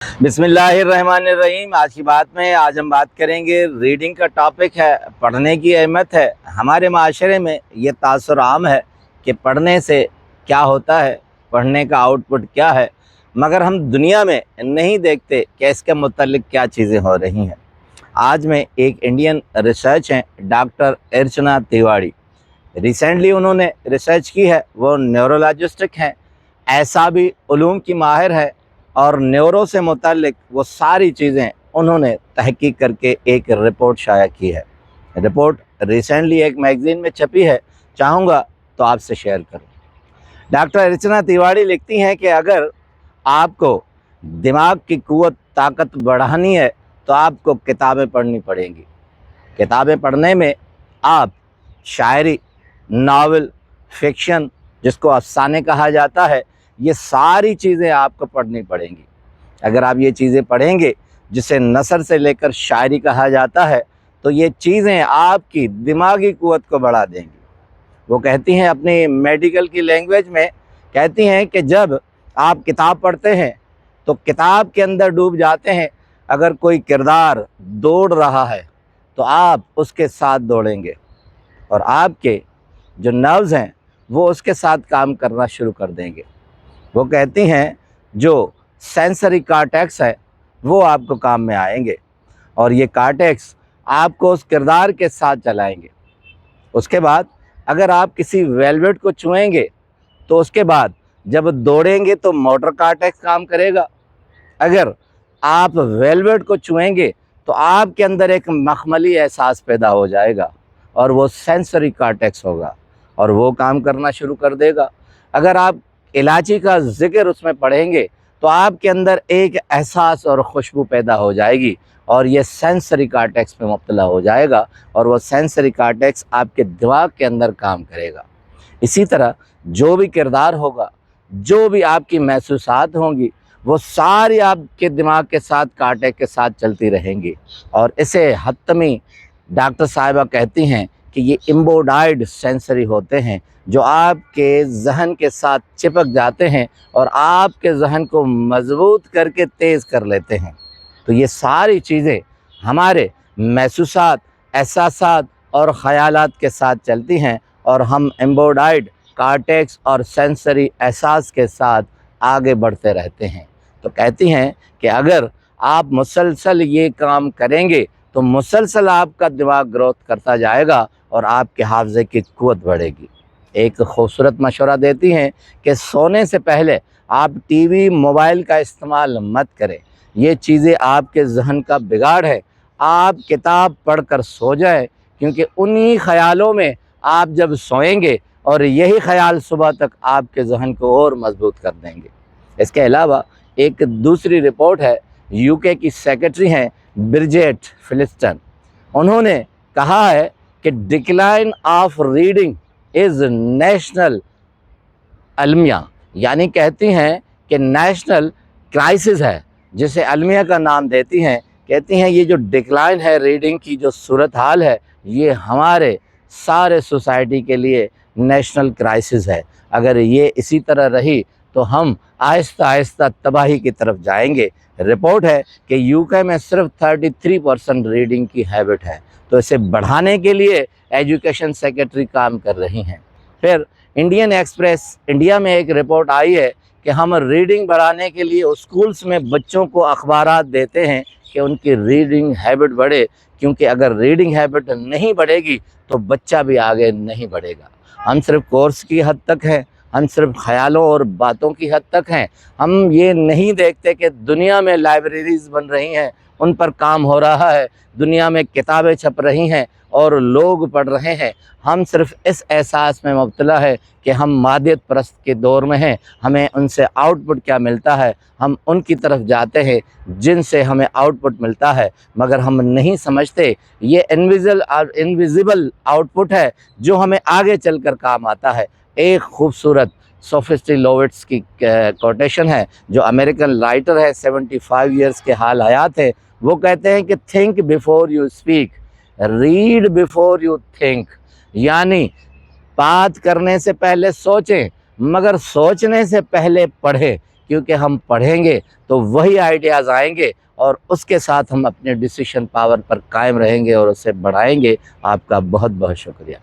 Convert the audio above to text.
बिस्मिल्लाहिर्रहमानिर्रहीम। आज की बात में हम बात करेंगे, रीडिंग का टॉपिक है, पढ़ने की अहमियत है। हमारे माशरे में ये तासुर आम है कि पढ़ने से क्या होता है, पढ़ने का आउटपुट क्या है, मगर हम दुनिया में नहीं देखते कि इसके मुतल्लिक क्या चीज़ें हो रही हैं। आज में एक इंडियन रिसर्च हैं, डॉक्टर अर्चना तिवारी। रिसेंटली उन्होंने रिसर्च की है, वो न्यूरोलॉजिस्ट हैं, ऐसा भी उलूम की माहिर है और न्यूरो से मुतालिक वो सारी चीज़ें उन्होंने तहकीक करके एक रिपोर्ट शाया की है। रिपोर्ट रिसेंटली एक मैगज़ीन में छपी है, चाहूँगा तो आपसे शेयर करूँ। डॉक्टर अर्चना तिवारी लिखती हैं कि अगर आपको दिमाग की कुव्वत ताकत बढ़ानी है तो आपको किताबें पढ़नी पड़ेंगी। किताबें पढ़ने में आप शायरी, नावल, फिक्शन, जिसको अफसाने कहा जाता है, ये सारी चीज़ें आपको पढ़नी पड़ेंगी। अगर आप ये चीज़ें पढ़ेंगे, जिसे नसर से लेकर शायरी कहा जाता है, तो ये चीज़ें आपकी दिमागी कुव्वत को बढ़ा देंगी। वो कहती हैं, अपनी मेडिकल की लैंग्वेज में कहती हैं कि जब आप किताब पढ़ते हैं तो किताब के अंदर डूब जाते हैं। अगर कोई किरदार दौड़ रहा है तो आप उसके साथ दौड़ेंगे और आपके जो नर्व्स हैं वो उसके साथ काम करना शुरू कर देंगे। वो कहती हैं जो सेंसरी कॉर्टेक्स है वो आपको काम में आएंगे और ये कॉर्टेक्स आपको उस किरदार के साथ चलाएंगे। उसके बाद अगर आप किसी वेलवेट को छुएंगे तो उसके बाद जब दौड़ेंगे तो मोटर कॉर्टेक्स काम करेगा। अगर आप वेलवेट को छुएंगे तो आपके अंदर एक मखमली एहसास पैदा हो जाएगा और वो सेंसरी कॉर्टेक्स होगा और वो काम करना शुरू कर देगा। अगर आप इलायची का ज़िक्र उसमें पढ़ेंगे तो आपके अंदर एक एहसास और खुशबू पैदा हो जाएगी और ये सेंसरी कॉर्टेक्स में मुब्तला हो जाएगा और वो सेंसरी कॉर्टेक्स आपके दिमाग के अंदर काम करेगा। इसी तरह जो भी किरदार होगा, जो भी आपकी महसूसात होंगी, वो सारी आपके दिमाग के साथ, कॉर्टेक्स के साथ चलती रहेंगी। और इसे हत्तमी डॉक्टर साहिबा कहती हैं कि ये एम्बोडाइड सेंसरी होते हैं, जो आपके जहन के साथ चिपक जाते हैं और आपके जहन को मजबूत करके तेज़ कर लेते हैं। तो ये सारी चीज़ें हमारे महसूसात, एहसासात और ख़यालात के साथ चलती हैं और हम एम्बोडाइड कॉर्टेक्स और सेंसरी एहसास के साथ आगे बढ़ते रहते हैं। तो कहती हैं कि अगर आप मुसलसल ये काम करेंगे तो मुसलसल आपका दिमाग ग्रोथ करता जाएगा और आपके हाफ़ज़े की कुव्वत बढ़ेगी। एक खूबसूरत मशवरा देती हैं कि सोने से पहले आप टीवी, मोबाइल का इस्तेमाल मत करें। ये चीज़ें आपके जहन का बिगाड़ है। आप किताब पढ़कर सो जाएं, क्योंकि उन्हीं ख़यालों में आप जब सोएंगे और यही ख़याल सुबह तक आपके जहन को और मजबूत कर देंगे। इसके अलावा एक दूसरी रिपोर्ट है, यूके की सेक्रेटरी हैं ब्रिजेट फिलिस्टन। उन्होंने कहा है कि decline of reading is national अलमिया, यानी कहती हैं कि नेशनल क्राइसिस है, जिसे अलमिया का नाम देती हैं। कहती हैं ये जो डिक्लाइन है, रीडिंग की जो सूरत हाल है, ये हमारे सारे सोसाइटी के लिए नेशनल क्राइसिस है। अगर ये इसी तरह रही तो हम आहिस्ता आहिस्ता तबाही की तरफ जाएंगे। रिपोर्ट है कि यूके में सिर्फ 33% रीडिंग की हैबिट है, तो इसे बढ़ाने के लिए एजुकेशन सेक्रेटरी काम कर रही हैं। फिर इंडियन एक्सप्रेस इंडिया में एक रिपोर्ट आई है कि हम रीडिंग बढ़ाने के लिए स्कूल्स में बच्चों को अखबारात देते हैं कि उनकी रीडिंग हैबिट बढ़े, क्योंकि अगर रीडिंग हैबिट नहीं बढ़ेगी तो बच्चा भी आगे नहीं बढ़ेगा। हम सिर्फ कोर्स की हद तक हैं, हम सिर्फ ख़यालों और बातों की हद तक हैं। हम ये नहीं देखते कि दुनिया में लाइब्रेरीज़ बन रही हैं, उन पर काम हो रहा है, दुनिया में किताबें छप रही हैं और लोग पढ़ रहे हैं। हम सिर्फ इस एहसास में मुब्तला है कि हम मादियत परस्त के दौर में हैं, हमें उनसे आउटपुट क्या मिलता है, हम उनकी तरफ जाते हैं जिनसे हमें आउटपुट मिलता है, मगर हम नहीं समझते ये इनविजिबल आउटपुट है जो हमें आगे चलकर काम आता है। एक खूबसूरत सोफिस्टी लोविट्स की कोटेशन है, जो अमेरिकन राइटर है, 75 ईयर्स के हाल हयात है। वो कहते हैं कि think before you speak, read before you think, यानी बात करने से पहले सोचें मगर सोचने से पहले पढ़ें, کیونکہ ہم پڑھیں گے تو وہی آئیڈیاز آئیں گے اور اس کے ساتھ ہم اپنے ڈیسیشن پاور پر قائم رہیں گے اور اسے بڑھائیں گے۔ آپ کا بہت بہت شکریہ۔